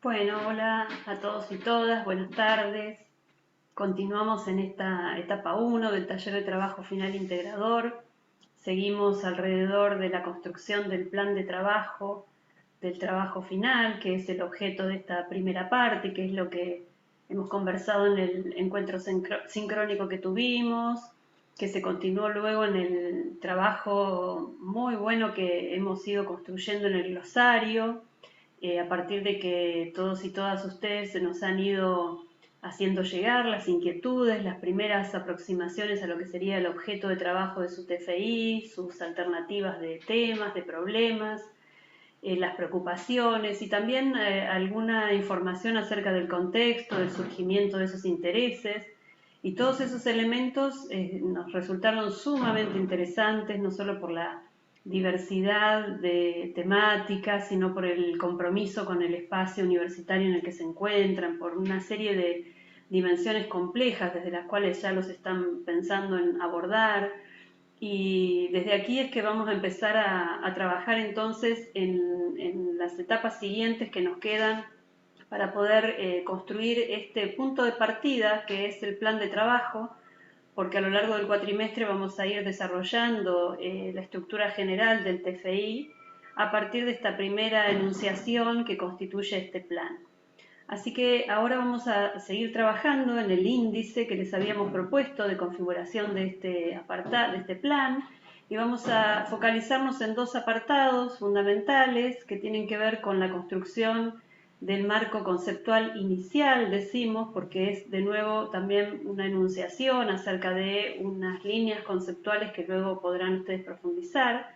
Bueno, hola a todos y todas, buenas tardes. Continuamos en esta etapa 1 del taller de trabajo final integrador. Seguimos alrededor de la construcción del plan de trabajo, del trabajo final, que es el objeto de esta primera parte, que es lo que hemos conversado en el encuentro sincrónico que tuvimos, que se continuó luego en el trabajo muy bueno que hemos ido construyendo en el glosario a partir de que todos y todas ustedes se nos han ido haciendo llegar las inquietudes, las primeras aproximaciones a lo que sería el objeto de trabajo de su TFI, sus alternativas de temas, de problemas, las preocupaciones y también alguna información acerca del contexto, del surgimiento de esos intereses. Y todos esos elementos nos resultaron sumamente interesantes, no solo por la diversidad de temáticas, sino por el compromiso con el espacio universitario en el que se encuentran, por una serie de dimensiones complejas desde las cuales ya los están pensando en abordar. Y desde aquí es que vamos a empezar a trabajar entonces en las etapas siguientes que nos quedan para poder construir este punto de partida que es el plan de trabajo, porque a lo largo del cuatrimestre vamos a ir desarrollando la estructura general del TFI a partir de esta primera enunciación que constituye este plan. Así que ahora vamos a seguir trabajando en el índice que les habíamos propuesto de configuración de este plan, y vamos a focalizarnos en dos apartados fundamentales que tienen que ver con la construcción del marco conceptual inicial, decimos, porque es de nuevo también una enunciación acerca de unas líneas conceptuales que luego podrán ustedes profundizar.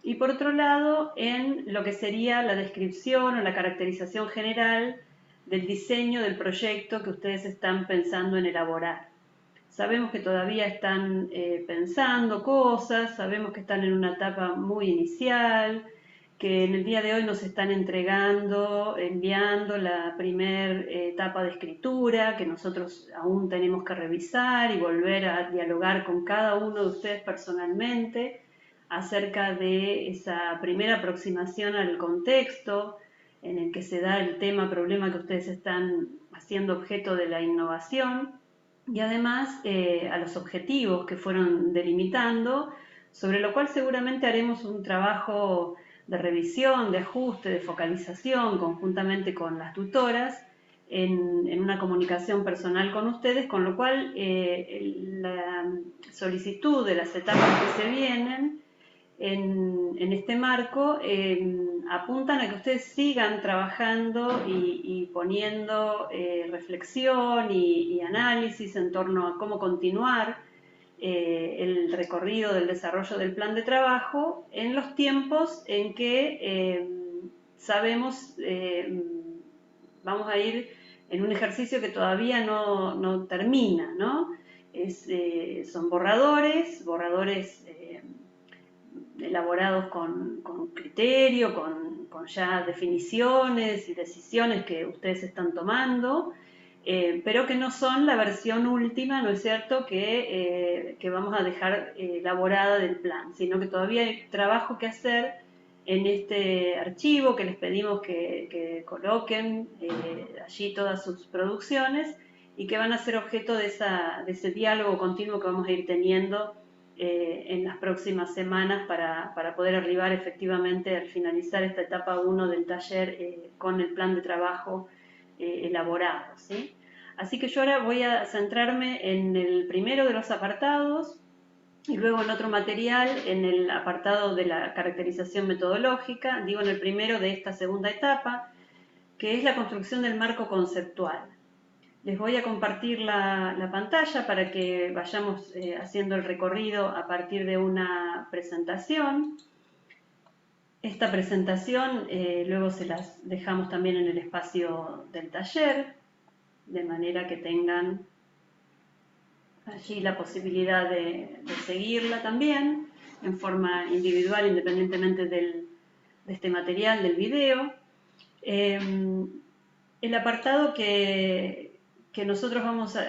Y por otro lado, en lo que sería la descripción o la caracterización general del diseño del proyecto que ustedes están pensando en elaborar. Sabemos que todavía están pensando cosas, sabemos que están en una etapa muy inicial, que en el día de hoy nos están enviando la primera etapa de escritura, que nosotros aún tenemos que revisar y volver a dialogar con cada uno de ustedes personalmente acerca de esa primera aproximación al contexto en el que se da el tema, problema que ustedes están haciendo objeto de la innovación, y además a los objetivos que fueron delimitando, sobre lo cual seguramente haremos un trabajo de revisión, de ajuste, de focalización conjuntamente con las tutoras en una comunicación personal con ustedes, con lo cual la solicitud de las etapas que se vienen en este marco apuntan a que ustedes sigan trabajando y poniendo reflexión y análisis en torno a cómo continuar el recorrido del desarrollo del plan de trabajo en los tiempos en que sabemos vamos a ir en un ejercicio que todavía no termina, ¿no? Son borradores elaborados con criterio, con ya definiciones y decisiones que ustedes están tomando, pero que no son la versión última, ¿no es cierto?, que vamos a dejar elaborada del plan, sino que todavía hay trabajo que hacer en este archivo que les pedimos que coloquen allí todas sus producciones y que van a ser objeto de ese diálogo continuo que vamos a ir teniendo en las próximas semanas para poder arribar efectivamente al finalizar esta etapa 1 del taller con el plan de trabajo elaborado, ¿sí? Así que yo ahora voy a centrarme en el primero de los apartados y luego en otro material, en el apartado de la caracterización metodológica, digo en el primero de esta segunda etapa, que es la construcción del marco conceptual. Les voy a compartir la pantalla para que vayamos haciendo el recorrido a partir de una presentación. Esta presentación luego se las dejamos también en el espacio del taller, de manera que tengan allí la posibilidad de seguirla también en forma individual, independientemente de este material, del video. El apartado que nosotros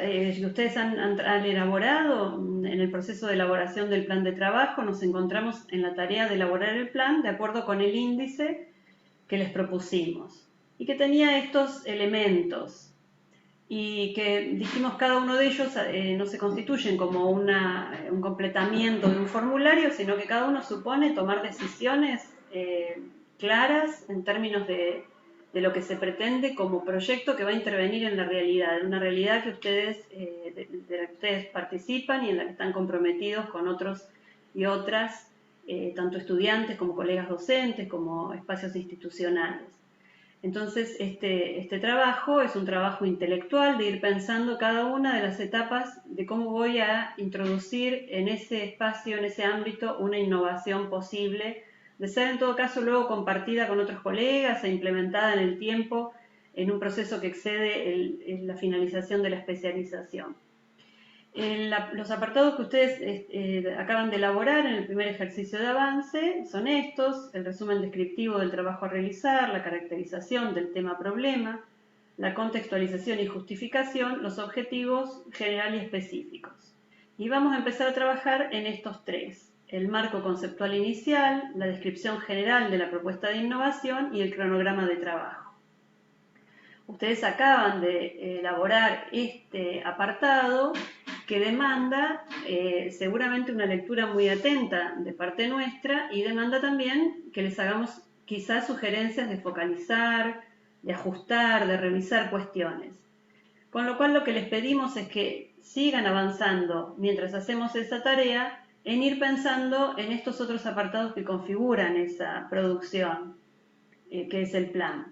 que ustedes han elaborado en el proceso de elaboración del plan de trabajo, nos encontramos en la tarea de elaborar el plan de acuerdo con el índice que les propusimos. y que tenía estos elementos y que dijimos cada uno de ellos no se constituyen como un completamiento de un formulario, sino que cada uno supone tomar decisiones claras en términos de lo que se pretende como proyecto que va a intervenir en la realidad, en una realidad que ustedes, de la que ustedes participan y en la que están comprometidos con otros y otras, tanto estudiantes como colegas docentes, como espacios institucionales. Entonces, este trabajo es un trabajo intelectual de ir pensando cada una de las etapas de cómo voy a introducir en ese espacio, en ese ámbito, una innovación posible, de ser en todo caso luego compartida con otros colegas e implementada en el tiempo en un proceso que excede la finalización de la especialización. Los apartados que ustedes acaban de elaborar en el primer ejercicio de avance son estos: el resumen descriptivo del trabajo a realizar, la caracterización del tema-problema, la contextualización y justificación, los objetivos general y específicos. Y vamos a empezar a trabajar en estos tres: el marco conceptual inicial, la descripción general de la propuesta de innovación y el cronograma de trabajo. Ustedes acaban de elaborar este apartado que demanda seguramente una lectura muy atenta de parte nuestra y demanda también que les hagamos quizás sugerencias de focalizar, de ajustar, de revisar cuestiones. Con lo cual lo que les pedimos es que sigan avanzando mientras hacemos esa tarea en ir pensando en estos otros apartados que configuran esa producción, que es el plan.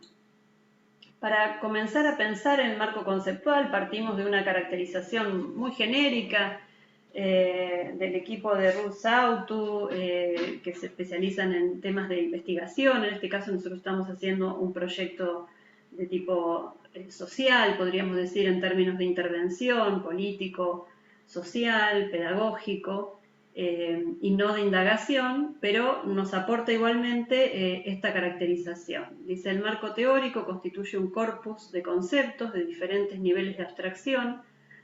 Para comenzar a pensar en el marco conceptual, partimos de una caracterización muy genérica del equipo de Ruth Sautu, que se especializan en temas de investigación. En este caso nosotros estamos haciendo un proyecto de tipo social, podríamos decir, en términos de intervención político, social, pedagógico, y no de indagación, pero nos aporta igualmente esta caracterización. Dice: el marco teórico constituye un corpus de conceptos de diferentes niveles de abstracción,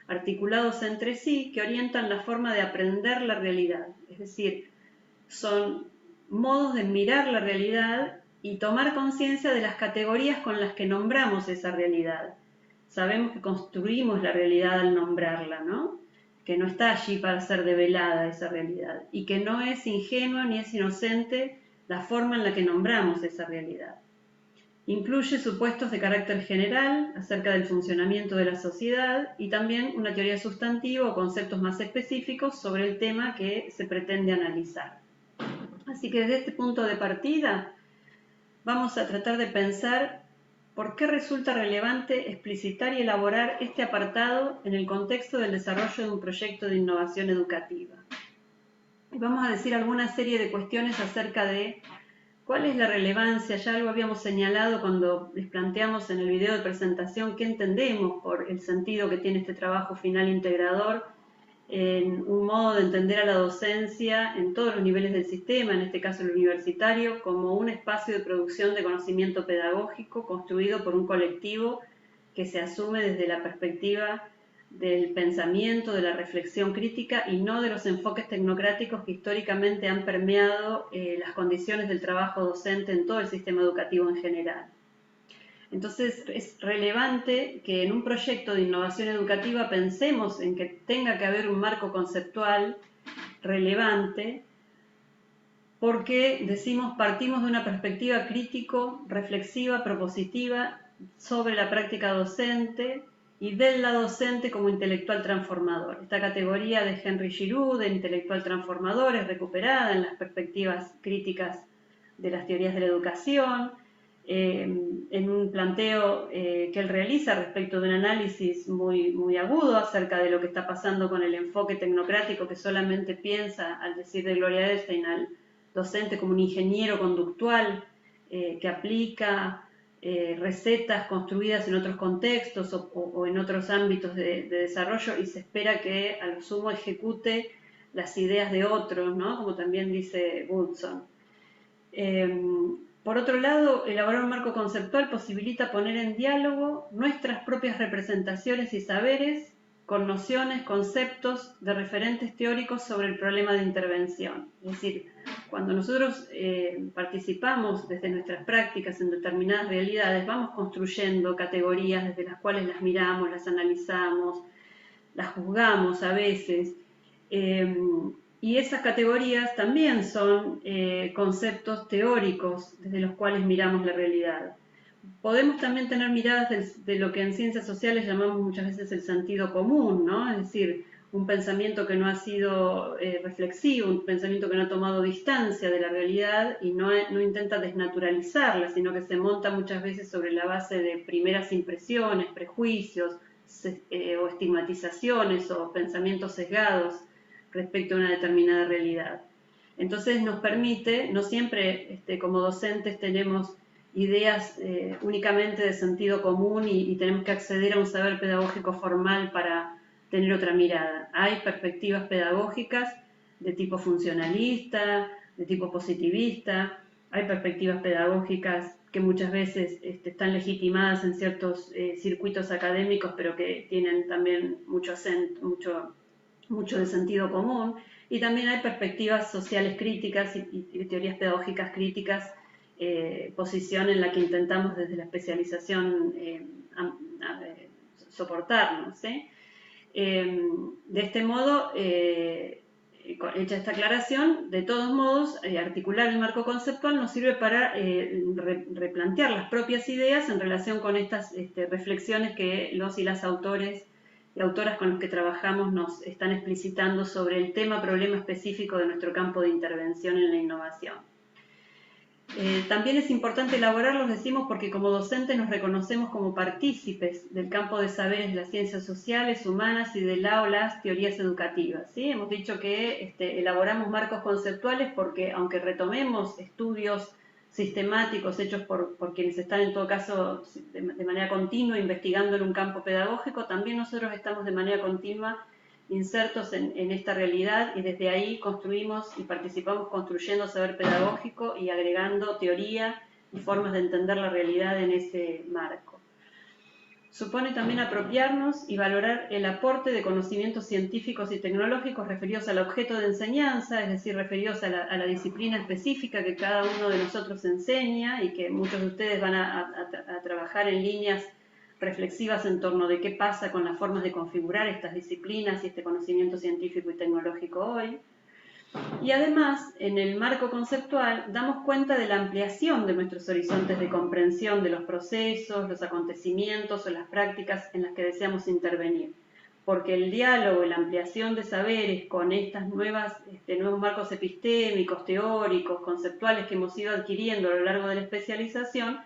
articulados entre sí, que orientan la forma de aprender la realidad. Es decir, son modos de mirar la realidad y tomar conciencia de las categorías con las que nombramos esa realidad. Sabemos que construimos la realidad al nombrarla, ¿no? Que no está allí para ser develada esa realidad y que no es ingenua ni es inocente la forma en la que nombramos esa realidad. Incluye supuestos de carácter general acerca del funcionamiento de la sociedad y también una teoría sustantiva o conceptos más específicos sobre el tema que se pretende analizar. Así que desde este punto de partida vamos a tratar de pensar por qué resulta relevante explicitar y elaborar este apartado en el contexto del desarrollo de un proyecto de innovación educativa. Y vamos a decir alguna serie de cuestiones acerca de cuál es la relevancia. Ya algo habíamos señalado cuando les planteamos en el video de presentación qué entendemos por el sentido que tiene este trabajo final integrador en un modo de entender a la docencia en todos los niveles del sistema, en este caso el universitario, como un espacio de producción de conocimiento pedagógico construido por un colectivo que se asume desde la perspectiva del pensamiento, de la reflexión crítica y no de los enfoques tecnocráticos que históricamente han permeado las condiciones del trabajo docente en todo el sistema educativo en general. Entonces es relevante que en un proyecto de innovación educativa pensemos en que tenga que haber un marco conceptual relevante, porque decimos partimos de una perspectiva crítico, reflexiva, propositiva sobre la práctica docente y del la docente como intelectual transformador. Esta categoría de Henry Giroux de intelectual transformador es recuperada en las perspectivas críticas de las teorías de la educación, en un planteo que él realiza respecto de un análisis muy agudo acerca de lo que está pasando con el enfoque tecnocrático que solamente piensa, al decir de Gloria Edelstein, al docente como un ingeniero conductual que aplica recetas construidas en otros contextos o en otros ámbitos de desarrollo y se espera que a lo sumo ejecute las ideas de otros, ¿no? Como también dice Woodson. Por otro lado, elaborar un marco conceptual posibilita poner en diálogo nuestras propias representaciones y saberes con nociones, conceptos de referentes teóricos sobre el problema de intervención. Es decir, cuando nosotros participamos desde nuestras prácticas en determinadas realidades, vamos construyendo categorías desde las cuales las miramos, las analizamos, las juzgamos a veces. Y esas categorías también son conceptos teóricos desde los cuales miramos la realidad. Podemos también tener miradas de lo que en ciencias sociales llamamos muchas veces el sentido común, ¿no? Es decir, un pensamiento que no ha sido reflexivo, un pensamiento que no ha tomado distancia de la realidad y no intenta desnaturalizarla, sino que se monta muchas veces sobre la base de primeras impresiones, prejuicios o estigmatizaciones o pensamientos sesgados respecto a una determinada realidad. Entonces nos permite, no siempre como docentes tenemos ideas únicamente de sentido común y tenemos que acceder a un saber pedagógico formal para tener otra mirada. Hay perspectivas pedagógicas de tipo funcionalista, de tipo positivista, hay perspectivas pedagógicas que muchas veces están legitimadas en ciertos circuitos académicos, pero que tienen también mucho de sentido común, y también hay perspectivas sociales críticas y teorías pedagógicas críticas, posición en la que intentamos desde la especialización soportarnos. De este modo, hecha esta aclaración, de todos modos, articular el marco conceptual nos sirve para replantear las propias ideas en relación con estas reflexiones que los y las autores y autoras con los que trabajamos nos están explicitando sobre el problema específico de nuestro campo de intervención en la innovación. También es importante elaborarlos, decimos, porque como docentes nos reconocemos como partícipes del campo de saberes de las ciencias sociales, humanas y de la o las teorías educativas. ¿Sí? Hemos dicho que elaboramos marcos conceptuales porque, aunque retomemos estudios sistemáticos hechos por quienes están en todo caso de manera continua investigando en un campo pedagógico, también nosotros estamos de manera continua insertos en esta realidad y desde ahí construimos y participamos construyendo saber pedagógico y agregando teoría y formas de entender la realidad en ese marco. Supone también apropiarnos y valorar el aporte de conocimientos científicos y tecnológicos referidos al objeto de enseñanza, es decir, referidos a la disciplina específica que cada uno de nosotros enseña y que muchos de ustedes van a trabajar en líneas reflexivas en torno de qué pasa con las formas de configurar estas disciplinas y este conocimiento científico y tecnológico hoy. Y además, en el marco conceptual, damos cuenta de la ampliación de nuestros horizontes de comprensión de los procesos, los acontecimientos o las prácticas en las que deseamos intervenir. Porque el diálogo y la ampliación de saberes con estas nuevos marcos epistémicos, teóricos, conceptuales que hemos ido adquiriendo a lo largo de la especialización,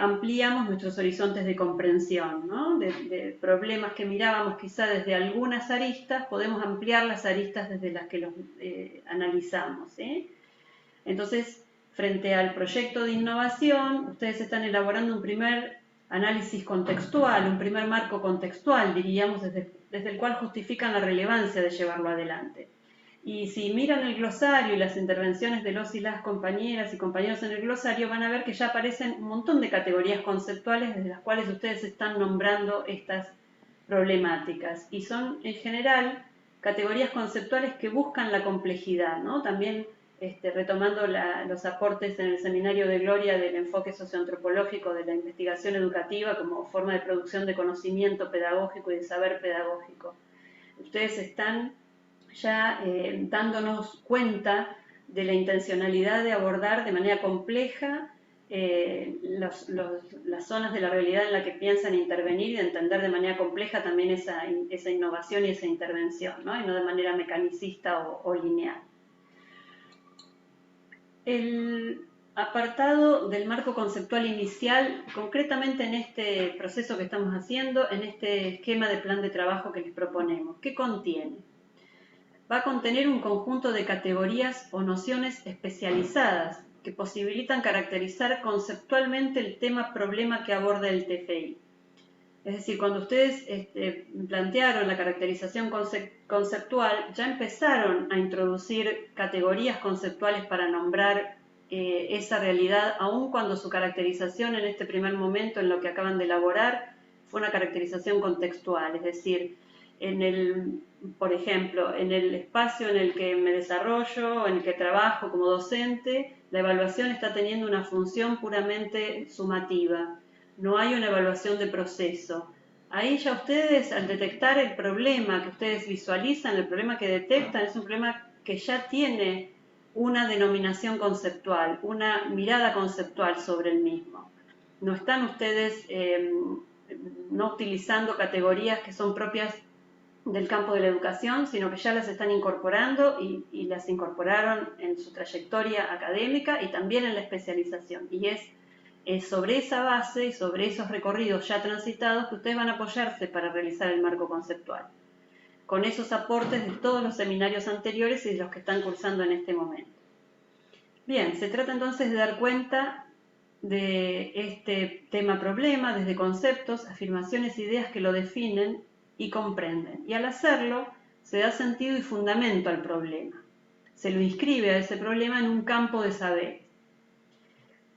ampliamos nuestros horizontes de comprensión, ¿no? De problemas que mirábamos quizá desde algunas aristas, podemos ampliar las aristas desde las que los analizamos. Entonces, frente al proyecto de innovación, ustedes están elaborando un primer análisis contextual, un primer marco contextual, diríamos, desde el cual justifican la relevancia de llevarlo adelante. Y si miran el glosario y las intervenciones de los y las compañeras y compañeros en el glosario, van a ver que ya aparecen un montón de categorías conceptuales desde las cuales ustedes están nombrando estas problemáticas. Y son, en general, categorías conceptuales que buscan la complejidad, ¿no? También retomando los aportes en el seminario de Gloria del enfoque socioantropológico de la investigación educativa como forma de producción de conocimiento pedagógico y de saber pedagógico. Ustedes están ya dándonos cuenta de la intencionalidad de abordar de manera compleja las zonas de la realidad en la que piensan intervenir y de entender de manera compleja también esa innovación y esa intervención, ¿no? Y no de manera mecanicista o lineal. El apartado del marco conceptual inicial, concretamente en este proceso que estamos haciendo, en este esquema de plan de trabajo que les proponemos, ¿qué contiene? Va a contener un conjunto de categorías o nociones especializadas que posibilitan caracterizar conceptualmente el tema-problema que aborda el TFI. Es decir, cuando ustedes plantearon la caracterización conceptual, ya empezaron a introducir categorías conceptuales para nombrar esa realidad, aun cuando su caracterización en este primer momento, en lo que acaban de elaborar, fue una caracterización contextual, es decir, por ejemplo, en el espacio en el que me desarrollo, en el que trabajo como docente, la evaluación está teniendo una función puramente sumativa, no hay una evaluación de proceso. Ahí ya ustedes, al detectar el problema que ustedes visualizan, el problema que detectan, es un problema que ya tiene una denominación conceptual, una mirada conceptual sobre el mismo. No están ustedes no utilizando categorías que son propias del campo de la educación, sino que ya las están incorporando y las incorporaron en su trayectoria académica y también en la especialización. Y es sobre esa base y sobre esos recorridos ya transitados que ustedes van a apoyarse para realizar el marco conceptual, con esos aportes de todos los seminarios anteriores y de los que están cursando en este momento. Bien, se trata entonces de dar cuenta de este tema-problema desde conceptos, afirmaciones, ideas que lo definen y comprenden. Y al hacerlo, se da sentido y fundamento al problema. Se lo inscribe a ese problema en un campo de saber.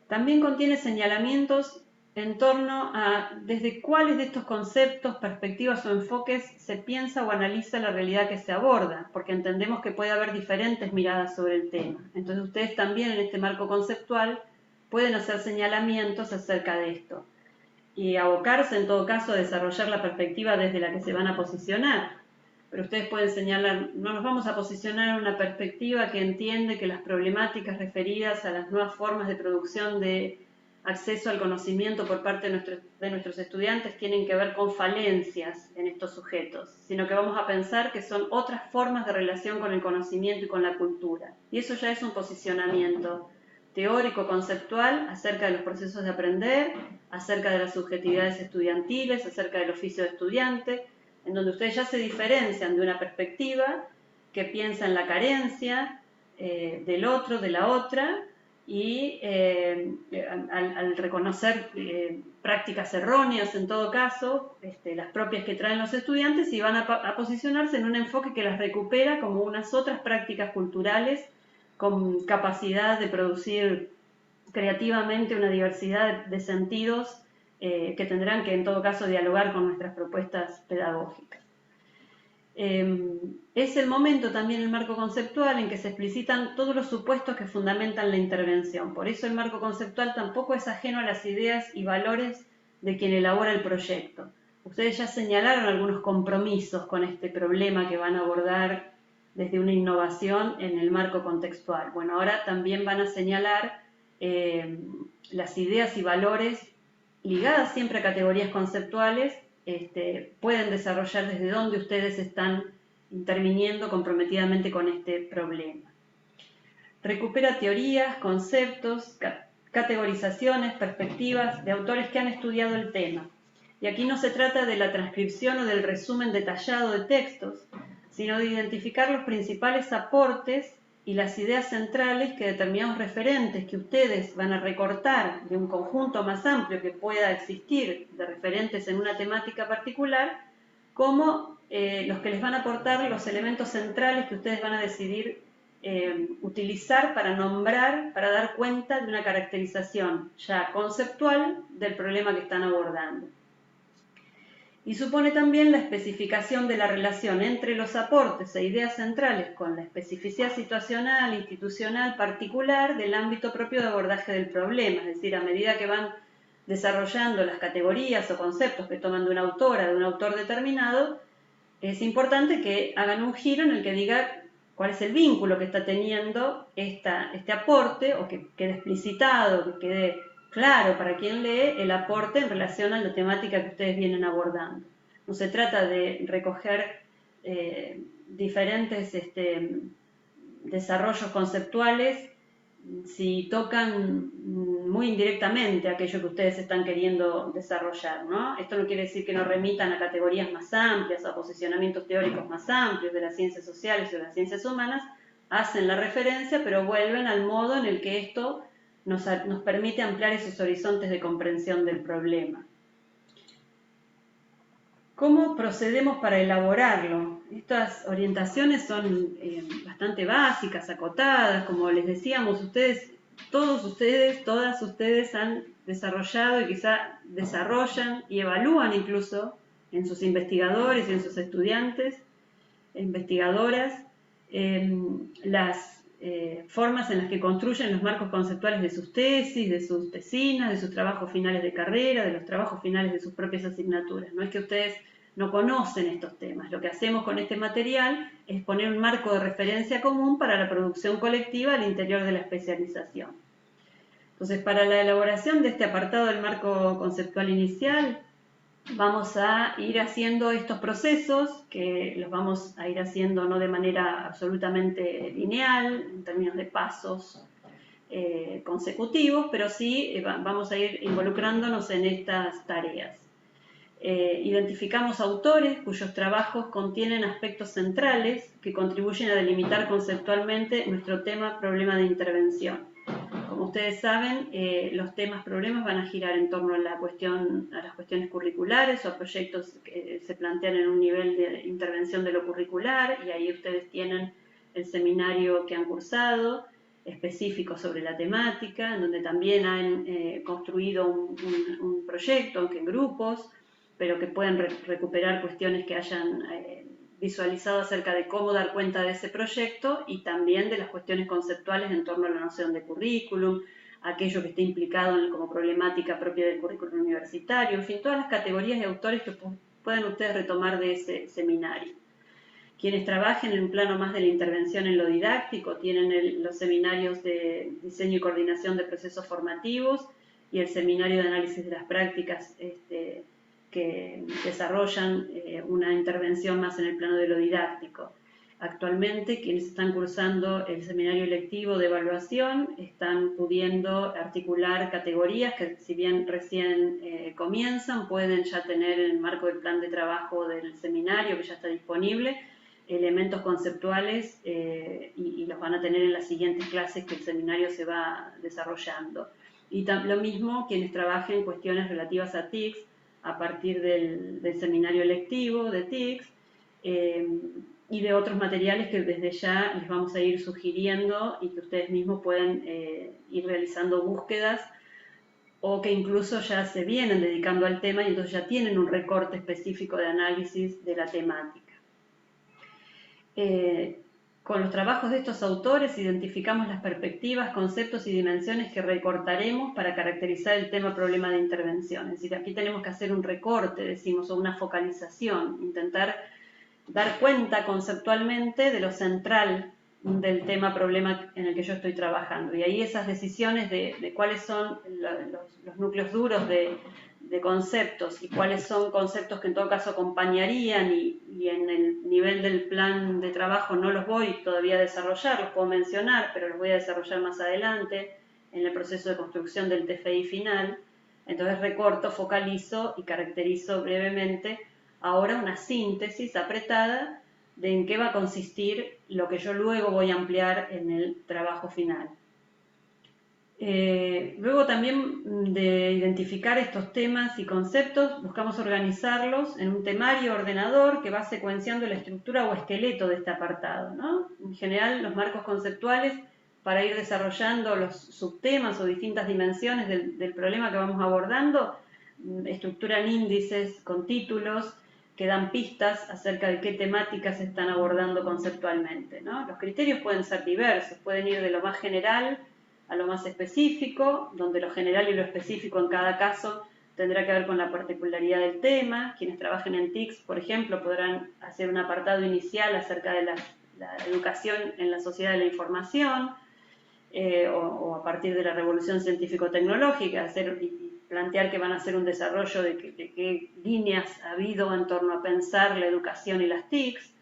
También contiene señalamientos en torno a desde cuáles de estos conceptos, perspectivas o enfoques se piensa o analiza la realidad que se aborda, porque entendemos que puede haber diferentes miradas sobre el tema. Entonces ustedes también en este marco conceptual pueden hacer señalamientos acerca de esto y abocarse en todo caso a desarrollar la perspectiva desde la que se van a posicionar. Pero ustedes pueden señalar, no nos vamos a posicionar en una perspectiva que entiende que las problemáticas referidas a las nuevas formas de producción de acceso al conocimiento por parte de nuestros estudiantes tienen que ver con falencias en estos sujetos, sino que vamos a pensar que son otras formas de relación con el conocimiento y con la cultura. Y eso ya es un posicionamiento teórico, conceptual, acerca de los procesos de aprender, acerca de las subjetividades estudiantiles, acerca del oficio de estudiante, en donde ustedes ya se diferencian de una perspectiva que piensa en la carencia del otro, de la otra, y al reconocer prácticas erróneas en todo caso, las propias que traen los estudiantes, y van a posicionarse en un enfoque que las recupera como unas otras prácticas culturales con capacidad de producir creativamente una diversidad de sentidos que tendrán que en todo caso dialogar con nuestras propuestas pedagógicas. Es el momento también el marco conceptual en que se explicitan todos los supuestos que fundamentan la intervención. Por eso el marco conceptual tampoco es ajeno a las ideas y valores de quien elabora el proyecto. Ustedes ya señalaron algunos compromisos con este problema que van a abordar desde una innovación en el marco contextual. Bueno, ahora también van a señalar las ideas y valores ligadas siempre a categorías conceptuales, pueden desarrollar desde donde ustedes están interviniendo comprometidamente con este problema. Recupera teorías, conceptos, categorizaciones, perspectivas de autores que han estudiado el tema. Y aquí no se trata de la transcripción o del resumen detallado de textos, sino de identificar los principales aportes y las ideas centrales que determinados referentes que ustedes van a recortar de un conjunto más amplio que pueda existir de referentes en una temática particular, como los que les van a aportar los elementos centrales que ustedes van a decidir utilizar para nombrar, para dar cuenta de una caracterización ya conceptual del problema que están abordando. Y supone también la especificación de la relación entre los aportes e ideas centrales con la especificidad situacional, institucional, particular del ámbito propio de abordaje del problema. Es decir, a medida que van desarrollando las categorías o conceptos que toman de una autora, de un autor determinado, es importante que hagan un giro en el que diga cuál es el vínculo que está teniendo este aporte, o que quede explicitado, que quede claro para quien lee el aporte en relación a la temática que ustedes vienen abordando. No se trata de recoger diferentes desarrollos conceptuales si tocan muy indirectamente aquello que ustedes están queriendo desarrollar, ¿no? Esto no quiere decir que no remitan a categorías más amplias, a posicionamientos teóricos más amplios de las ciencias sociales o de las ciencias humanas, hacen la referencia, pero vuelven al modo en el que esto nos permite ampliar esos horizontes de comprensión del problema. ¿Cómo procedemos para elaborarlo? Estas orientaciones son bastante básicas, acotadas, como les decíamos, todas ustedes han desarrollado y quizá desarrollan y evalúan incluso en sus investigadores y en sus estudiantes e investigadoras las formas en las que construyen los marcos conceptuales de sus tesis, de sus tesinas, de sus trabajos finales de carrera, de los trabajos finales de sus propias asignaturas. No es que ustedes no conocen estos temas. Lo que hacemos con este material es poner un marco de referencia común para la producción colectiva al interior de la especialización. Entonces, para la elaboración de este apartado del marco conceptual inicial, vamos a ir haciendo estos procesos, que los vamos a ir haciendo no de manera absolutamente lineal, en términos de pasos consecutivos, pero sí vamos a ir involucrándonos en estas tareas. Identificamos autores cuyos trabajos contienen aspectos centrales que contribuyen a delimitar conceptualmente nuestro tema problema de intervención. Como ustedes saben, los temas problemas van a girar en torno a las cuestiones curriculares o a proyectos que se plantean en un nivel de intervención de lo curricular, y ahí ustedes tienen el seminario que han cursado, específico sobre la temática, en donde también han construido un proyecto, aunque en grupos, pero que pueden recuperar cuestiones que hayan visualizado acerca de cómo dar cuenta de ese proyecto y también de las cuestiones conceptuales en torno a la noción de currículum, aquello que esté implicado como problemática propia del currículum universitario, en fin, todas las categorías de autores que pueden ustedes retomar de ese seminario. Quienes trabajen en un plano más de la intervención en lo didáctico tienen los seminarios de diseño y coordinación de procesos formativos y el seminario de análisis de las prácticas que desarrollan una intervención más en el plano de lo didáctico. Actualmente, quienes están cursando el seminario electivo de evaluación están pudiendo articular categorías que, si bien recién comienzan, pueden ya tener en el marco del plan de trabajo del seminario, que ya está disponible, elementos conceptuales y los van a tener en las siguientes clases que el seminario se va desarrollando. Y lo mismo quienes trabajen cuestiones relativas a TICS, a partir del seminario electivo de TICS y de otros materiales que desde ya les vamos a ir sugiriendo y que ustedes mismos pueden ir realizando búsquedas o que incluso ya se vienen dedicando al tema y entonces ya tienen un recorte específico de análisis de la temática. Con los trabajos de estos autores identificamos las perspectivas, conceptos y dimensiones que recortaremos para caracterizar el tema problema de intervención. Es decir, aquí tenemos que hacer un recorte, decimos, o una focalización, intentar dar cuenta conceptualmente de lo central del tema problema en el que yo estoy trabajando. Y ahí esas decisiones de cuáles son los núcleos duros de conceptos y cuáles son conceptos que en todo caso acompañarían y en el nivel del plan de trabajo no los voy todavía a desarrollar, los puedo mencionar, pero los voy a desarrollar más adelante en el proceso de construcción del TFI final. Entonces recorto, focalizo y caracterizo brevemente ahora una síntesis apretada de en qué va a consistir lo que yo luego voy a ampliar en el trabajo final. Luego también de identificar estos temas y conceptos, buscamos organizarlos en un temario ordenador que va secuenciando la estructura o esqueleto de este apartado, ¿no? En general, los marcos conceptuales para ir desarrollando los subtemas o distintas dimensiones del problema que vamos abordando, estructuran índices con títulos que dan pistas acerca de qué temáticas se están abordando conceptualmente, ¿no? Los criterios pueden ser diversos, pueden ir de lo más general a lo más específico, donde lo general y lo específico en cada caso tendrá que ver con la particularidad del tema. Quienes trabajen en TICS, por ejemplo, podrán hacer un apartado inicial acerca de la educación en la sociedad de la información, o a partir de la revolución científico-tecnológica, plantear que van a hacer un desarrollo de qué líneas ha habido en torno a pensar la educación y las TICS.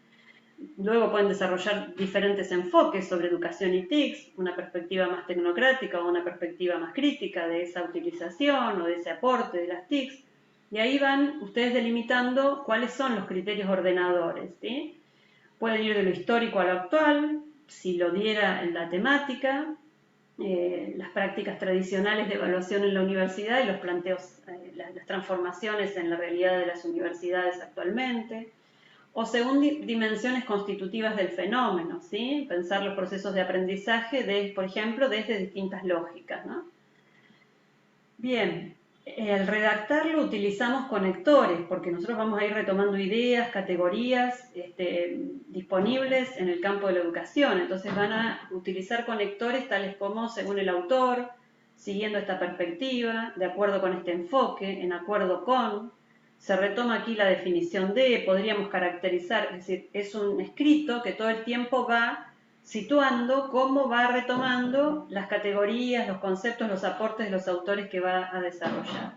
Luego pueden desarrollar diferentes enfoques sobre educación y TICS, una perspectiva más tecnocrática o una perspectiva más crítica de esa utilización o de ese aporte de las TICS. Y ahí van ustedes delimitando cuáles son los criterios ordenadores, ¿sí? Pueden ir de lo histórico a lo actual, si lo diera en la temática, las prácticas tradicionales de evaluación en la universidad y los planteos, las transformaciones en la realidad de las universidades actualmente, o según dimensiones constitutivas del fenómeno, ¿sí? Pensar los procesos de aprendizaje, por ejemplo, desde distintas lógicas, ¿no? Bien, al redactarlo utilizamos conectores, porque nosotros vamos a ir retomando ideas, categorías disponibles en el campo de la educación. Entonces van a utilizar conectores tales como según el autor, siguiendo esta perspectiva, de acuerdo con este enfoque, en acuerdo con. Se retoma aquí la definición de, podríamos caracterizar, es decir, es un escrito que todo el tiempo va situando cómo va retomando las categorías, los conceptos, los aportes de los autores que va a desarrollar.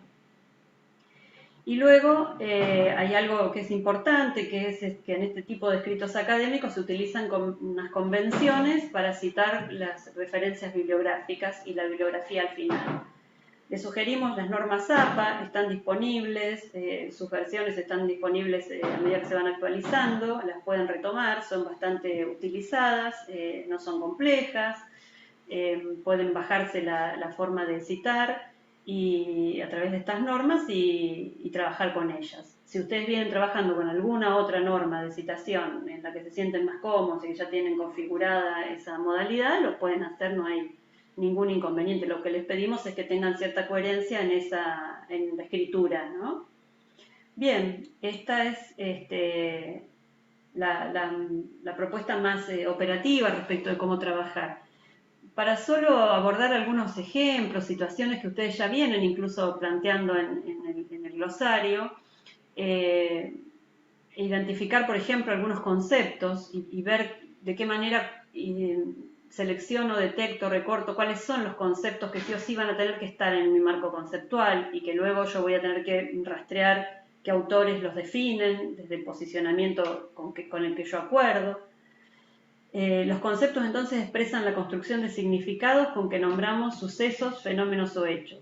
Y luego hay algo que es importante, que es que en este tipo de escritos académicos se utilizan unas convenciones para citar las referencias bibliográficas y la bibliografía al final. Les sugerimos las normas APA, están disponibles, sus versiones están disponibles a medida que se van actualizando, las pueden retomar, son bastante utilizadas, no son complejas, pueden bajarse la forma de citar y a través de estas normas y trabajar con ellas. Si ustedes vienen trabajando con alguna otra norma de citación en la que se sienten más cómodos y que ya tienen configurada esa modalidad, lo pueden hacer, no hay ningún inconveniente. Lo que les pedimos es que tengan cierta coherencia en la escritura, ¿no? Bien, esta es la propuesta más operativa respecto de cómo trabajar. Para solo abordar algunos ejemplos, situaciones que ustedes ya vienen incluso planteando en el glosario, identificar, por ejemplo, algunos conceptos y ver de qué manera selecciono, detecto, recorto cuáles son los conceptos que sí o sí van a tener que estar en mi marco conceptual y que luego yo voy a tener que rastrear qué autores los definen desde el posicionamiento con el que yo acuerdo. Los conceptos entonces expresan la construcción de significados con que nombramos sucesos, fenómenos o hechos.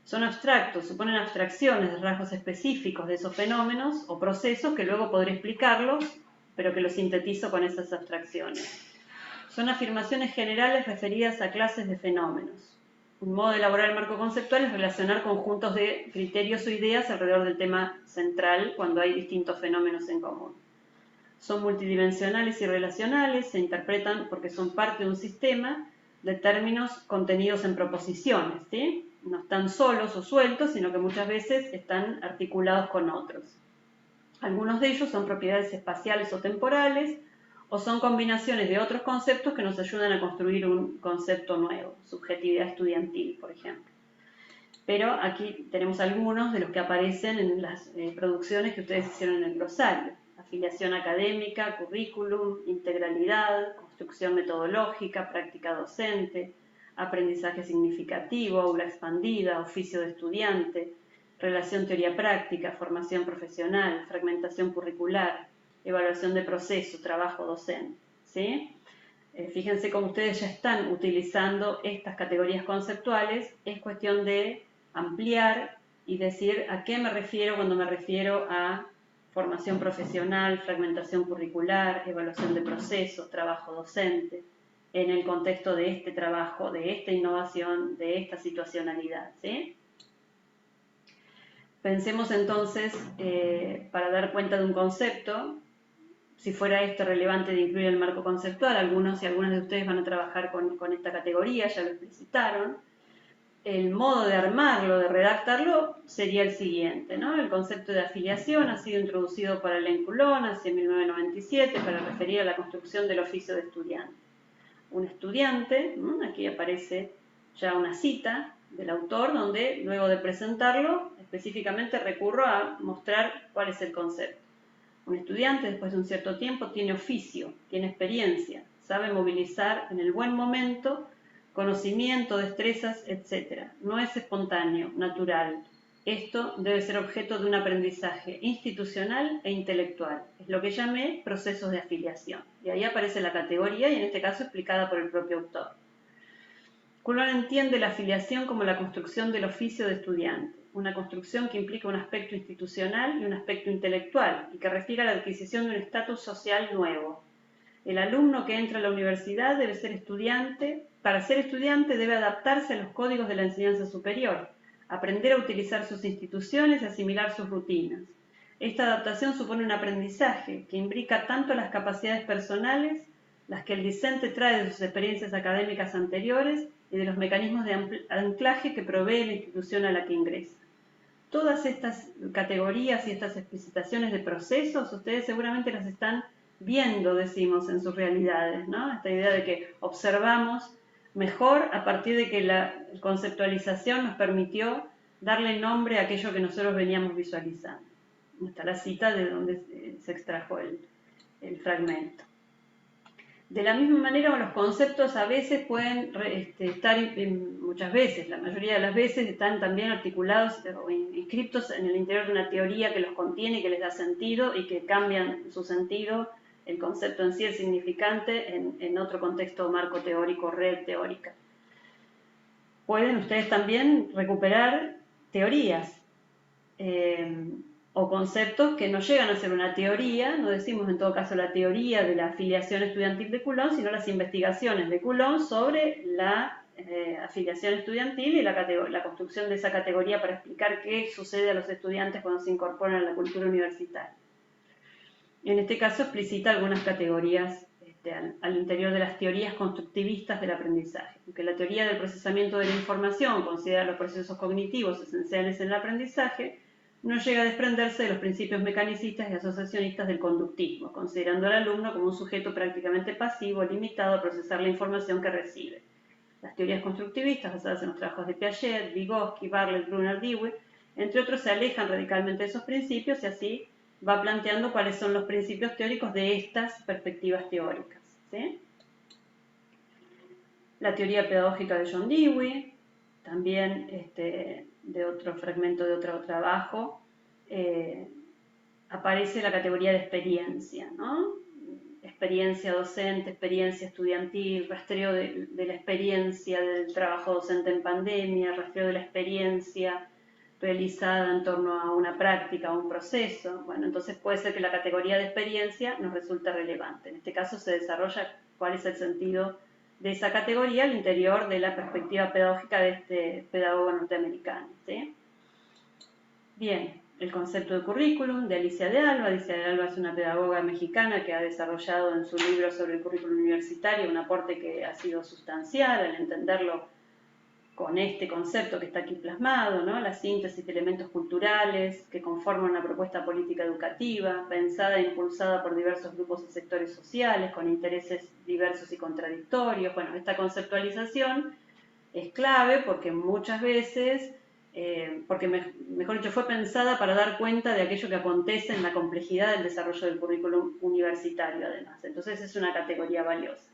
Son abstractos, suponen abstracciones de rasgos específicos de esos fenómenos o procesos que luego podré explicarlos, pero que los sintetizo con esas abstracciones. Son afirmaciones generales referidas a clases de fenómenos. Un modo de elaborar el marco conceptual es relacionar conjuntos de criterios o ideas alrededor del tema central cuando hay distintos fenómenos en común. Son multidimensionales y relacionales, se interpretan porque son parte de un sistema de términos contenidos en proposiciones, ¿sí? No están solos o sueltos, sino que muchas veces están articulados con otros. Algunos de ellos son propiedades espaciales o temporales, o son combinaciones de otros conceptos que nos ayudan a construir un concepto nuevo, subjetividad estudiantil, por ejemplo. Pero aquí tenemos algunos de los que aparecen en las producciones que ustedes hicieron en el glosario. Afiliación académica, currículum, integralidad, construcción metodológica, práctica docente, aprendizaje significativo, aula expandida, oficio de estudiante, relación teoría-práctica, formación profesional, fragmentación curricular, evaluación de proceso, trabajo docente, ¿sí? Fíjense cómo ustedes ya están utilizando estas categorías conceptuales, es cuestión de ampliar y decir a qué me refiero cuando me refiero a formación profesional, fragmentación curricular, evaluación de proceso, trabajo docente, en el contexto de este trabajo, de esta innovación, de esta situacionalidad, ¿sí? Pensemos entonces, para dar cuenta de un concepto, si fuera esto relevante de incluir el marco conceptual, algunos y algunas de ustedes van a trabajar con esta categoría, ya lo explicitaron. El modo de armarlo, de redactarlo, sería el siguiente, ¿no? El concepto de afiliación ha sido introducido por Alain Coulon hacia 1997 para referir a la construcción del oficio de estudiante. Un estudiante, aquí aparece ya una cita del autor, donde luego de presentarlo, específicamente recurro a mostrar cuál es el concepto. Un estudiante, después de un cierto tiempo, tiene oficio, tiene experiencia, sabe movilizar en el buen momento conocimiento, destrezas, etc. No es espontáneo, natural. Esto debe ser objeto de un aprendizaje institucional e intelectual. Es lo que llamé procesos de afiliación. Y ahí aparece la categoría y en este caso explicada por el propio autor. Coulon entiende la afiliación como la construcción del oficio de estudiante, una construcción que implica un aspecto institucional y un aspecto intelectual y que refiere a la adquisición de un estatus social nuevo. El alumno que entra a la universidad debe ser estudiante. Para ser estudiante debe adaptarse a los códigos de la enseñanza superior, aprender a utilizar sus instituciones y asimilar sus rutinas. Esta adaptación supone un aprendizaje que imbrica tanto las capacidades personales, las que el discente trae de sus experiencias académicas anteriores, y de los mecanismos de anclaje que provee la institución a la que ingresa. Todas estas categorías y estas explicitaciones de procesos, ustedes seguramente las están viendo, decimos, en sus realidades, ¿no? Esta idea de que observamos mejor a partir de que la conceptualización nos permitió darle nombre a aquello que nosotros veníamos visualizando. Está la cita de donde se extrajo el fragmento. De la misma manera, los conceptos a veces pueden estar, muchas veces, la mayoría de las veces, están también articulados o inscriptos en el interior de una teoría que los contiene, que les da sentido y que cambian su sentido, el concepto en sí, el significante, en otro contexto o marco teórico, red teórica. Pueden ustedes también recuperar teorías o conceptos que no llegan a ser una teoría, no decimos en todo caso la teoría de la afiliación estudiantil de Coulomb, sino las investigaciones de Coulomb sobre la afiliación estudiantil y la construcción de esa categoría para explicar qué sucede a los estudiantes cuando se incorporan a la cultura universitaria. En este caso explicita algunas categorías al interior de las teorías constructivistas del aprendizaje, aunque la teoría del procesamiento de la información considera los procesos cognitivos esenciales en el aprendizaje, no llega a desprenderse de los principios mecanicistas y asociacionistas del conductismo, considerando al alumno como un sujeto prácticamente pasivo, limitado a procesar la información que recibe. Las teorías constructivistas, basadas en los trabajos de Piaget, Vygotsky, Bartlett, Brunner, Dewey, entre otros, se alejan radicalmente de esos principios y así va planteando cuáles son los principios teóricos de estas perspectivas teóricas, ¿sí? La teoría pedagógica de John Dewey, también de otro fragmento de otro trabajo, aparece la categoría de experiencia, ¿no? Experiencia docente, experiencia estudiantil, rastreo de la experiencia del trabajo docente en pandemia, rastreo de la experiencia realizada en torno a una práctica o un proceso. Bueno, entonces puede ser que la categoría de experiencia nos resulte relevante. En este caso se desarrolla cuál es el sentido de esa categoría al interior de la perspectiva pedagógica de este pedagogo norteamericano, ¿sí? Bien, el concepto de currículum de Alicia de Alba. Alicia de Alba es una pedagoga mexicana que ha desarrollado en su libro sobre el currículum universitario un aporte que ha sido sustancial al entenderlo con este concepto que está aquí plasmado, ¿no? La síntesis de elementos culturales que conforman una propuesta política educativa, pensada e impulsada por diversos grupos y sectores sociales, con intereses diversos y contradictorios. Bueno, esta conceptualización es clave porque muchas veces, mejor dicho, fue pensada para dar cuenta de aquello que acontece en la complejidad del desarrollo del currículum universitario, además. Entonces es una categoría valiosa.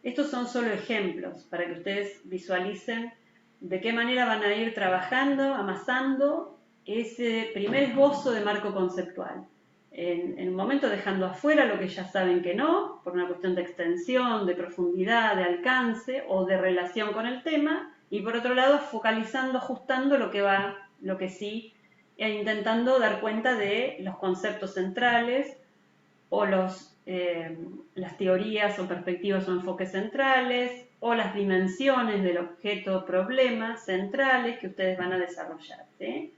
Estos son solo ejemplos para que ustedes visualicen de qué manera van a ir trabajando, amasando ese primer esbozo de marco conceptual. En un momento dejando afuera lo que ya saben que no, por una cuestión de extensión, de profundidad, de alcance o de relación con el tema, y por otro lado focalizando, ajustando lo que sí, e intentando dar cuenta de los conceptos centrales o las teorías o perspectivas o enfoques centrales, o las dimensiones del objeto problema centrales que ustedes van a desarrollar, ¿sí?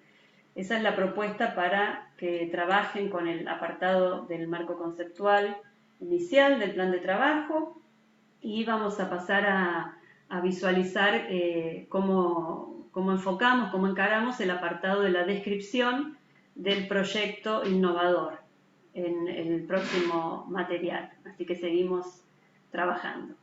Esa es la propuesta para que trabajen con el apartado del marco conceptual inicial del plan de trabajo, y vamos a pasar a visualizar cómo enfocamos, cómo encaramos el apartado de la descripción del proyecto innovador en el próximo material. Así que seguimos trabajando.